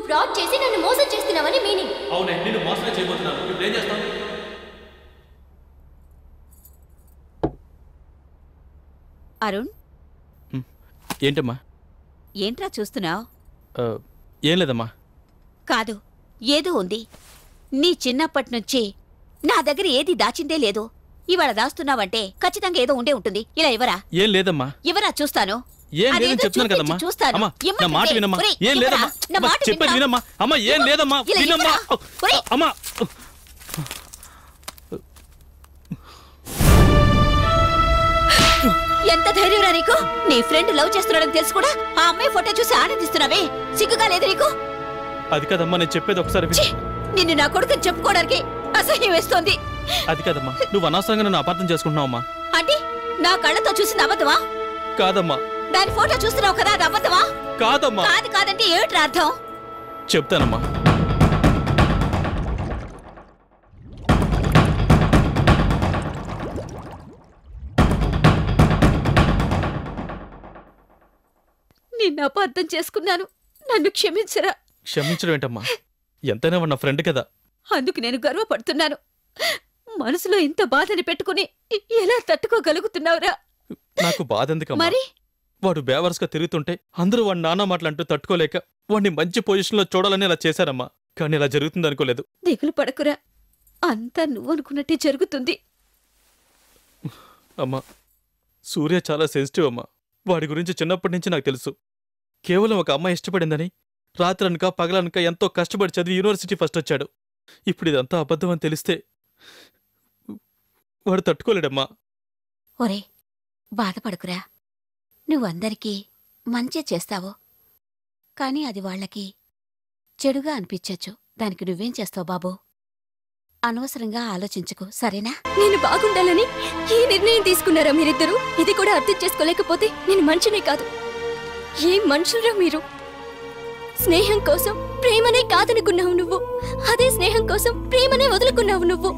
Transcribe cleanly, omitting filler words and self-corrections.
Fraud చేసి నన్ను మోసం చేస్తున్నావని మీనింగ్. అవునే, నిన్ను మోసం చేయబోతున్నాను. ఇప్పుడు ఏం చేస్తావు? అరుణ్, ఏంటమ్మా? ఏంట్రా చూస్తున్నావు? ఏం లేదమ్మా. కాదు, ఏదో ఉంది. నీ చిన్నప్పటినుంచి నా దగ్గర ఏది దాచిందే లేదు. ఇవాళ దాస్తున్నావంటే ఖచ్చితంగా ఏదో ఉండే ఉంటుంది. ఇలా ఇవ్వరా? ఏం లేదమ్మా. ఇవ్వరా చూస్తాను. ఏం లేదని చెప్తున్నాను కదమ్మా. చూస్తాను. నా మాట వినమ్మా. ఏం లేదమ్మా. చెప్పేది వినమ్మా. అమ్మా ఏం లేదమ్మా. వినమ్మా. అమ్మా ఎంత ధైర్యంరా నీకు? నీ ఫ్రెండ్ లవ్ చేస్తున్నాడని తెలుసు కూడా ఆ అమ్మాయి ఫోటో చూసి ఆనందిస్తున్నావే, సిగ్గుగా లేదు నీకు? అది కదమ్మా, నేను చెప్పేది ఒకసారి. నిన్ను నా కొడుకుని చెప్పుకోవడానికి అసహ్యం వేస్తోంది. అది కదమ్మా, నువ్వు అనవసరంగా నన్ను అపార్థం చేసుకుంటున్నావమ్మా. అంటే నా కళ్ళతో చూసిన అబద్ధమా? కాదమ్మా. దాని ఫోటో చూస్తున్నావు కదా, అది అబద్ధమా? కాదమ్మా. కాదంటే ఏమిట్రా అర్థం? చెప్తానమ్మా. నిన్ను అపార్థం చేసుకున్నాను, నన్ను క్షమించరా. క్షమించడం ఏంటమ్మా? ఎంతైనా నా ఫ్రెండ్ కదా. అందుకు నేను గర్వపడుతున్నాను. మనసులో ఇంత బాధని పెట్టుకుని ఎలా తట్టుకోగలుగుతున్నావురా? నాకు బాధ ఎందుకమ్మా? మరి వాడు బేవర్స్గా తిరుగుతుంటే అందరూ వాడి నాన్న మాటలంటూ తట్టుకోలేక వాడిని మంచి పొజిషన్లో చూడాలని ఇలా చేశారమ్మా. కానీ ఇలా జరుగుతుంది అనుకోలేదు. దిగులు పడకురా, అంతా నువ్వు అనుకున్నట్టే జరుగుతుంది. అమ్మా, సూర్య చాలా సెన్సిటివ్ అమ్మా. వాడి గురించి చిన్నప్పటి నుంచి నాకు తెలుసు. కేవలం ఒక అమ్మాయి ఇష్టపడిందని రాత్రనక పగలనక ఎంతో కష్టపడి చదివి యూనివర్సిటీ ఫస్ట్ వచ్చాడు. ఇప్పుడు ఇదంతా అబద్ధం అని తెలిస్తే వాడు తట్టుకోలేడమ్మా. ఒరే, బాధపడకురా. నువ్వందరికీ మంచి చేస్తావు, కాని అది వాళ్ళకి చెడుగా అనిపించచ్చు. దానికి నువ్వేం చేస్తావు బాబూ? అనవసరంగా ఆలోచించుకో, సరేనా? నేను బాగుండాలని ఈ నిర్ణయం తీసుకున్నారా మీరిద్దరూ? ఇది కూడా అర్థం చేసుకోలేకపోతే నేను మనిషినే కాదు. ఏం మనుషులరా మీరు? స్నేహం కోసం ప్రేమనే కాదనుకున్నావు నువ్వు. అదే స్నేహం కోసం ప్రేమనే వదులుకున్నావు నువ్వు.